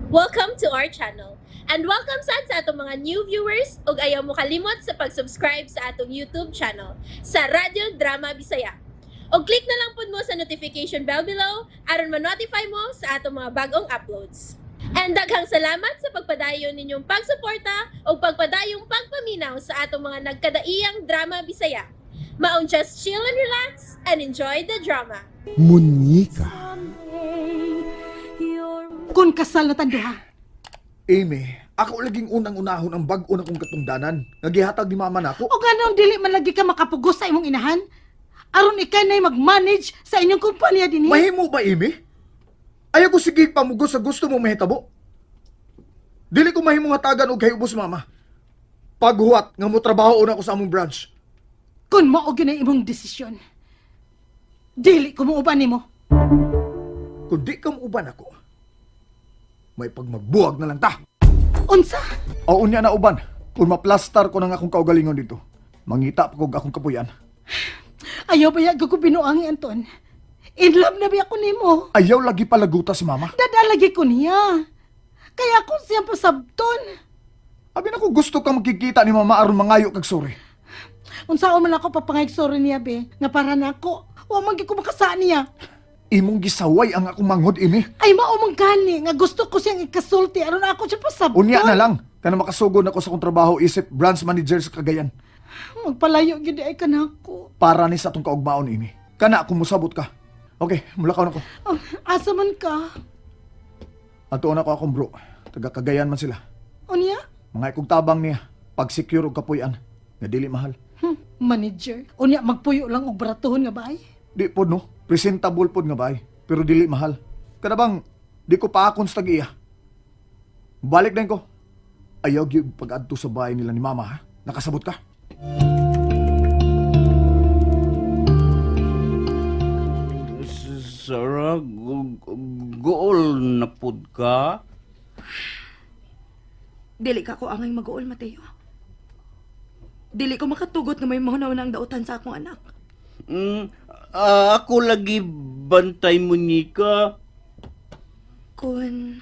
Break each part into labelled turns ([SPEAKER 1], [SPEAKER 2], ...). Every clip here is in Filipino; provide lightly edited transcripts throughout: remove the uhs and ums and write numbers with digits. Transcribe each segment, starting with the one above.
[SPEAKER 1] Welcome to our channel. And welcome sa atong mga new viewers ug ayaw mo kalimot sa pag-subscribe sa atong YouTube channel sa Radio Drama Bisaya. O click na lang pud mo sa notification bell below aron ma-notify mo sa atong mga bagong uploads. And daghang salamat sa pagpadayon ninyong pagsuporta o pagpadayong pagpaminaw sa atong mga nagkadaiyang Drama Bisaya. Maong just chill and relax and enjoy the drama.
[SPEAKER 2] Munyika.
[SPEAKER 3] Kung kasal na tanduha.
[SPEAKER 2] Amy, ako laging unang-unahon ang bag-o na kong katungdanan. Nagihatag ni mama nako.
[SPEAKER 3] O ganong dili man lagi ka makapugos sa imong inahan? Aron ikay na'y mag-manage sa inyong kumpanya din.
[SPEAKER 2] Mahimo ba, Amy? Ayaw ko sige pamugos sa gusto mo mahitabo. Dili ko mahimong hatagan og kay ubos mama. Paghuwat nga mo trabaho na ko sa among branch.
[SPEAKER 3] Kung mao gyud ang imong desisyon. Dili ko muuban nimo.
[SPEAKER 2] Kung di ka uban ako, may pagmagbuwag na lang ta.
[SPEAKER 3] Unsa?
[SPEAKER 2] O unya na uban, kung maplastar ko ng akong kaugalingon dito, mangita pa kog akong kapuyan.
[SPEAKER 3] Ayaw ba yag ko binuangi, Anton? In love na ba ako nimo?
[SPEAKER 2] Ayaw lagi palaguta si mama.
[SPEAKER 3] Dadalagi ko niya. Kaya kung siya pasabton.
[SPEAKER 2] Abi na ko gusto kang makikita ni mama aron mangayo kag sorry.
[SPEAKER 3] Unsaon man ako papangayag sorry niya, be. Nga para na ako. Wa man gyud ko makasaan niya.
[SPEAKER 2] Imong gisaway ang akong manghod, Amy.
[SPEAKER 3] Ay maumang gani nga gusto ko siyang ikasulti aron ako siya pasabton.
[SPEAKER 2] Unya na lang, kana makasugod ako sa akong trabaho isip branch manager sa Cagayan.
[SPEAKER 3] Magpalayo gyud ay kanako.
[SPEAKER 2] Para ni sa atong kaugmaon, Amy. Kana kung musabot ka. Okay, mulakaw na ko.
[SPEAKER 3] Oh, asa man ka?
[SPEAKER 2] Atuon ako akong bro. Taga Cagayan man sila.
[SPEAKER 3] Unya?
[SPEAKER 2] Mga ikog tabang niya. Pag-secure og kapuyan. Nga dili mahal.
[SPEAKER 3] Manager. Unya magpuyo lang og baratuhon nga baay.
[SPEAKER 2] Di po no. Presentable po nga bay. Pero dili mahal. Kada bang, di ko pa akong stag-iya. Balik din ko. Ayaw gyud pag-adto sa bahay nila ni mama, ha? Nakasabot ka?
[SPEAKER 4] Sarah, gool na pud ka?
[SPEAKER 5] Dili ka ko angay mag-uol, Mateo. Dili ko makatugot nga may mahunaw ng dautan sa akong anak.
[SPEAKER 4] Ako lagi bantay mo ni ka.
[SPEAKER 5] Kung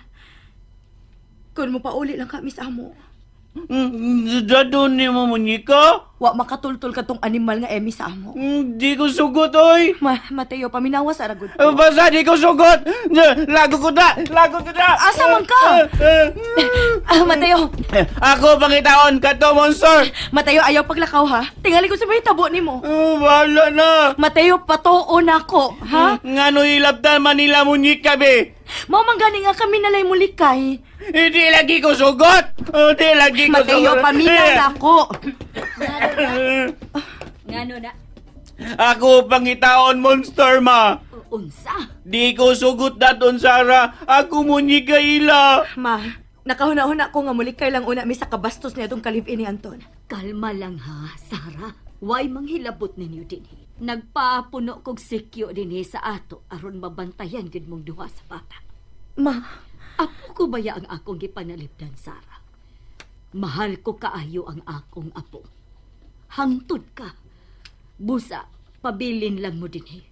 [SPEAKER 5] mo pauli lang kami sa amo.
[SPEAKER 4] Dado ni mo ni ka?
[SPEAKER 5] Wa makatultol ka tong animal nga emi sa amo.
[SPEAKER 4] Di ko sugot, oy.
[SPEAKER 5] Mateo, paminawas aragod ko.
[SPEAKER 4] Basta di ko sugot. Lago ko na.
[SPEAKER 5] Asa man ka? Mateo,
[SPEAKER 4] Ako pangitaon ka to, monster.
[SPEAKER 5] Mateo, ayaw paglakaw ha. Tingali ko sa may tabo nimo.
[SPEAKER 4] Bahala na.
[SPEAKER 5] Mateo, patuon ako, ha?
[SPEAKER 4] Ngano ilabtan Manila mo ni ka, be?
[SPEAKER 5] Mao man gani nga kami nalay mulikay.
[SPEAKER 4] Hindi lagi ko sugot. Hindi lagi ko
[SPEAKER 5] Mateo,
[SPEAKER 4] sugot.
[SPEAKER 5] paminaw ako.
[SPEAKER 1] Ngano na?
[SPEAKER 4] Ako pangitaon, monster, ma.
[SPEAKER 1] Unsa?
[SPEAKER 4] Di ko sugot daton, Sara. Ako mo ni kaila.
[SPEAKER 5] Ma, nakahuna-huna ko nga mulikay lang una mi sa kabastos niya itong kalivin ni Anton.
[SPEAKER 6] Kalma lang ha, Sarah. Way manghilabot ninyo dinhi. Nagpaapuno kog sikyo dinhi sa ato aron mabantayan gid mong duha sa bata.
[SPEAKER 5] Ma,
[SPEAKER 6] Apo ko baya ang akong gipanalipdan, Sarah. Mahal ko kaayo ang akong apo. Hangtod ka. Busa, pabilin lang mo dinhi.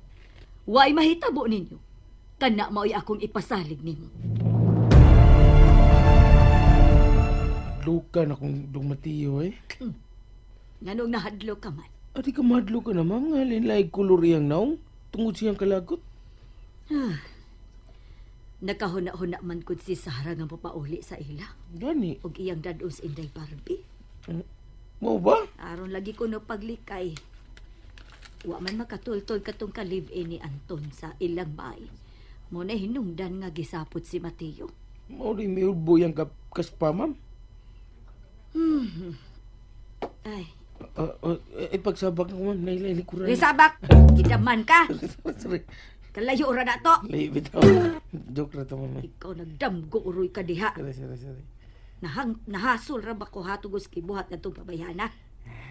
[SPEAKER 6] Way mahitabo ninyo. Kana mao'y akong ipasalig nimo.
[SPEAKER 7] Luka na kung dumatiyo eh.
[SPEAKER 6] Nganong nahadlo ka man.
[SPEAKER 7] Adi ka madlo ka na ma'am, nga linlaig kulor iyang naong, tungod siyang kalagot.
[SPEAKER 6] Nakahuna-huna man kod si Sarah nga mapauli sa ila.
[SPEAKER 7] Gani,
[SPEAKER 6] Og iyang dadon sa Inday Barbie.
[SPEAKER 7] mo ba?
[SPEAKER 6] Aron lagi ko no paglikay. Wa man makatultol katong ka-live-in ni Anton sa ilang bahay. Muna hinungdan nga gisapot si Mateo.
[SPEAKER 7] Mo rin may ulbo yung kaspa ma'am.
[SPEAKER 6] Ay,
[SPEAKER 7] Pagsabak na ko ma'am, nailay likuran.
[SPEAKER 6] risabak! Gidaman ka!
[SPEAKER 7] Sorry,
[SPEAKER 6] Kalayo ra na to!
[SPEAKER 7] layo bitaw. Joke na to ma'am.
[SPEAKER 6] Ikaw nagdamgo uroy ka diha.
[SPEAKER 7] Sorry.
[SPEAKER 6] Nahasol ra ba ko hatugos kibuhat na itong pabayana?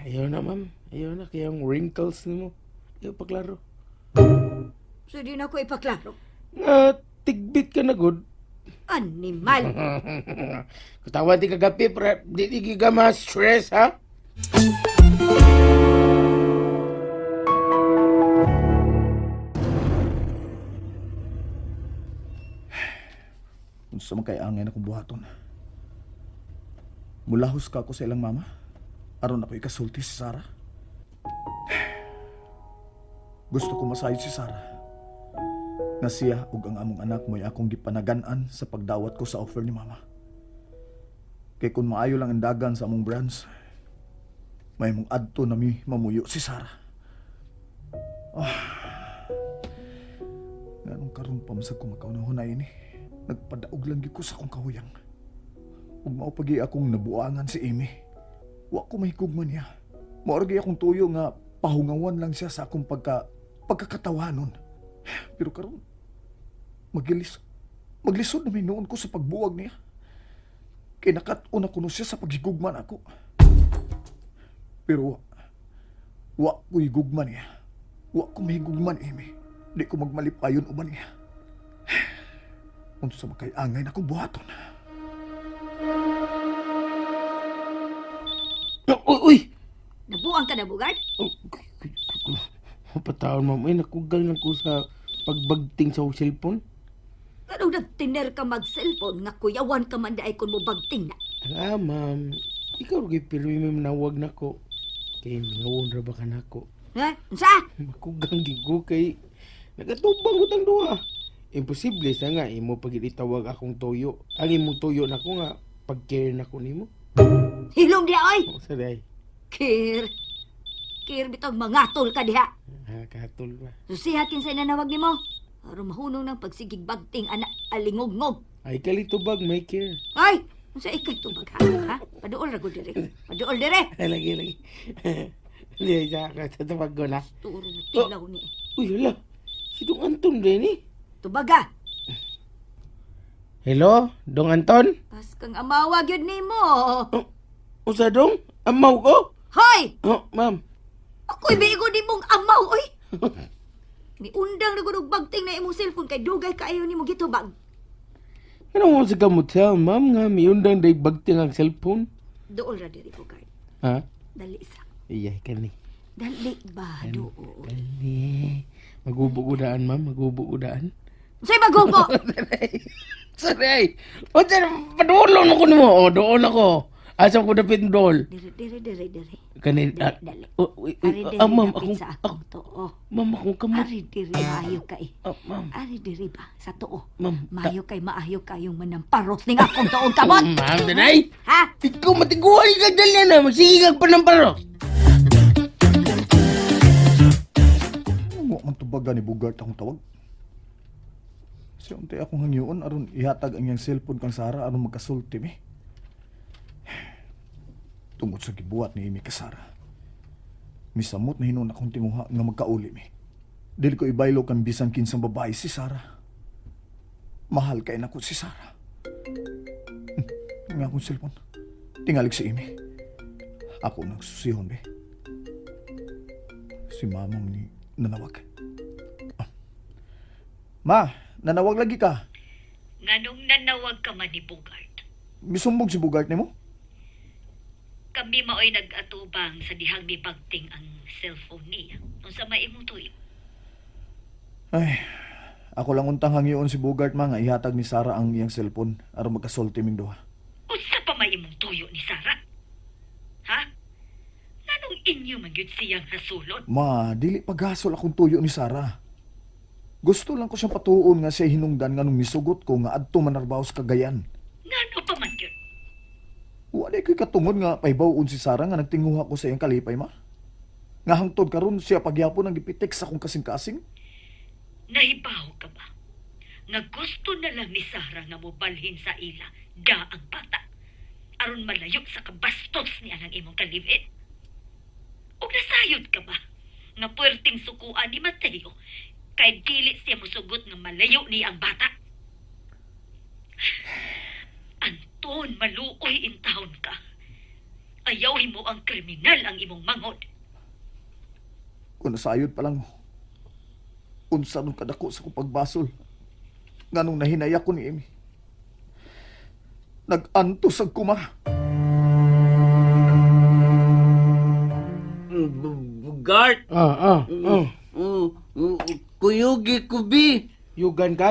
[SPEAKER 7] Ayaw na ma'am, ayaw na. Kaya yung wrinkles ni mo. Ayaw paklaro.
[SPEAKER 6] So di na ko ipaklaro.
[SPEAKER 7] Nga, tigbit ka na good.
[SPEAKER 6] Animal!
[SPEAKER 7] Katawan di kagapi, para di ka ma-stress ha?
[SPEAKER 2] Unsa man kay angay akong buhaton. Mulahos ka ako sa ilang mama. Aron ako ikasulti si Sarah. Gusto ko masayod si Sarah. Nga siya ug ang among anak mo'y akong gipanagan-an sa pagdawat ko sa offer ni mama. Kay kung maayo lang ang dagan sa among branch, may mong adto na mi mamuyo si Sarah. Ganong karon pa masag ko makaunahunay ini. Nagpadaog lang gyud ko sa akong kahuyang. Ug mao pagi akong nabuangan si Amy. Wa ko mahigugman niya. Mao gyud akong tuyo nga pahungawan lang siya sa akong pagkakatawanon. Pero karon maglisod na may noon ko sa pagbuwag niya. Kay nakat-una ko siya sa paghigugman ako. Pero wa ko higugman niya. Wa ko mahigugman, Amy. Di ko magmalipayon uban niya. Unsa man kay angay na ko buhaton.
[SPEAKER 7] Uy!
[SPEAKER 6] Nabuang ka na, Bugard?
[SPEAKER 7] Patawon, ma'am. Ay, nakugal na ko sa pagbagting sa cellphone.
[SPEAKER 6] Anong nagtiner ka mag-cellphone nga kuyawan ka man daay kung mo bagting na?
[SPEAKER 7] Ala, ma'am. Ikaw rin pero may manawag na ko. Kaya nangawon ra ba ka na ko?
[SPEAKER 6] Ha? Unsa?
[SPEAKER 7] Makugang gigo kay nagatubang ko tang duha. Imposible sa nga imo pag itawag akong toyo. Ang imong toyo na ko nga pag-care na ko nimo.
[SPEAKER 6] Hilom diha, oy!
[SPEAKER 7] O sa day.
[SPEAKER 6] Kir. Kir bitog mangatol ka diha.
[SPEAKER 7] Katol ba?
[SPEAKER 6] Susiha kinsa nanawag nimo. Aron mahunong ng pagsigig bagting anak alingog-ngog.
[SPEAKER 7] Ay kalito bag may care.
[SPEAKER 6] Ay! Unsa ikay tubag ha? Paduol ra gud dire. Paduol dire.
[SPEAKER 7] Lagi. Hindi sa tatawag ko na.
[SPEAKER 6] Turo tilaw ni.
[SPEAKER 7] Uy, hala. Si Dong Anton din eh.
[SPEAKER 6] Tubaga.
[SPEAKER 7] Hello, Dong Anton?
[SPEAKER 6] Pas kang amawa gyud nimo.
[SPEAKER 7] Usa Dong? Amaw ko?
[SPEAKER 6] Hoy!
[SPEAKER 7] Oh, ma'am.
[SPEAKER 6] Ako'y bigo di mong amaw, oy! Niundang na gud og bagting na imong cellphone kay dugay kaayo nimo gitubag.
[SPEAKER 7] Ano mo sa kamutel, ma'am, nga miundang day bagting ang cellphone?
[SPEAKER 6] Dool ra diri Bugard.
[SPEAKER 7] Ha?
[SPEAKER 6] Dali sa.
[SPEAKER 7] Iyay ka ni.
[SPEAKER 6] Dali ba dool?
[SPEAKER 7] Dali. Magubo-udaan, ma'am. Magubo-udaan.
[SPEAKER 6] Say magubo.
[SPEAKER 7] Sorry. O, padulong ako nimo. O, doon ako. Asa ko dapit dool.
[SPEAKER 6] Diri.
[SPEAKER 7] Kanin.
[SPEAKER 6] Dali. Ari diri
[SPEAKER 7] Ma'am,
[SPEAKER 6] dapit
[SPEAKER 7] akong...
[SPEAKER 6] sa akong too.
[SPEAKER 7] Ma'am, akong kamot.
[SPEAKER 6] Ari diri maayo kay.
[SPEAKER 7] Ma'am.
[SPEAKER 6] Ari diri ba sa too.
[SPEAKER 7] Ma'am.
[SPEAKER 6] Maayo kayong manamparot ning akong tuong kamot.
[SPEAKER 7] Ma'am, danay.
[SPEAKER 6] Ha?
[SPEAKER 7] Ikaw matiguan ka dali na. Magsigag pa ng paro.
[SPEAKER 2] Wa man tubaga ni Bugart akong tawag. Siya untay akong hangyoon aron ihatag ang iyang cellphone kang Sarah aron magkasulti mi. Tungod sa gibuhat ni Amy ka Sarah. Misamot na hinon akong tinguha nga magkauli mi. Dili ko ibaylo kan bisan kinsang babae si Sarah. Mahal kay nako si Sarah. Nga akong cellphone. Tingalig si Amy. Ako nang susihon be. Si mama ni nanawag. Ma, nanawag lagi ka.
[SPEAKER 6] Nganong nanawag ka man ni Bugard?
[SPEAKER 2] Misumbog si Bugart ni mo?
[SPEAKER 6] Kami maoy nag-atubang sa dihang mi bagting ang cellphone niya. Unsa may imong tuyo?
[SPEAKER 2] Ay, ako lang untang hangyoon si Bugart ma nga ihatag ni Sarah ang iyang cellphone aron magkasulti ming duha.
[SPEAKER 6] Unsa pa may imong tuyo ni Sarah? Ha? Nganong inyo man gyud siyang hasulod?
[SPEAKER 2] Ma, dili paghasol akong tuyo ni Sarah. Gusto lang ko siyang patuon nga siya hinungdan nga nung misugot ko nga adto manarbaho sa Cagayan.
[SPEAKER 6] Ngano pa man gyud?
[SPEAKER 2] Wala ko'y katungod nga paibawon si Sarah nga nagtinguha ko sa iyang kalipay ma. Nga hangtod karon siya pagyapon ang gipitek sa akong kasing-kasing.
[SPEAKER 6] Nahibaw ka ba? Nga gusto na lang ni Sarah nga mobalhin sa ila da ang bata. Aron malayo sa kabastos niya ng imong kalibit. O nasayod ka ba? Nga puwerteng sukuan ni Mateo kay dili siya musugot nga malayo ni ang bata. Anton, maluoy in town ka. Ayaw mo ang kriminal ang imong mangod.
[SPEAKER 2] Kung nasayod pa lang, unsa nung kadako sa kong pagbasol. Nga nung nahinaya ko ni Amy. Nag-antos ang kuma.
[SPEAKER 4] Bugart. Kuyugi ko, bi.
[SPEAKER 7] Yugan ka?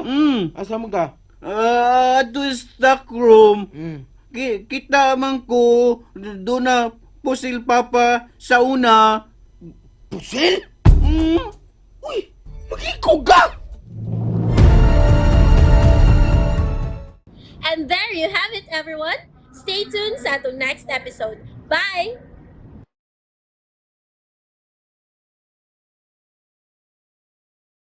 [SPEAKER 4] Mm.
[SPEAKER 7] Asa mo ka?
[SPEAKER 4] Ato stock room.
[SPEAKER 7] Hmm.
[SPEAKER 4] Kita man ko doon na pusil papa sa una.
[SPEAKER 7] Pusil?
[SPEAKER 4] Mm.
[SPEAKER 7] Uy, maglikog ka!
[SPEAKER 1] And there you have it, everyone. Stay tuned sa atong next episode. Bye!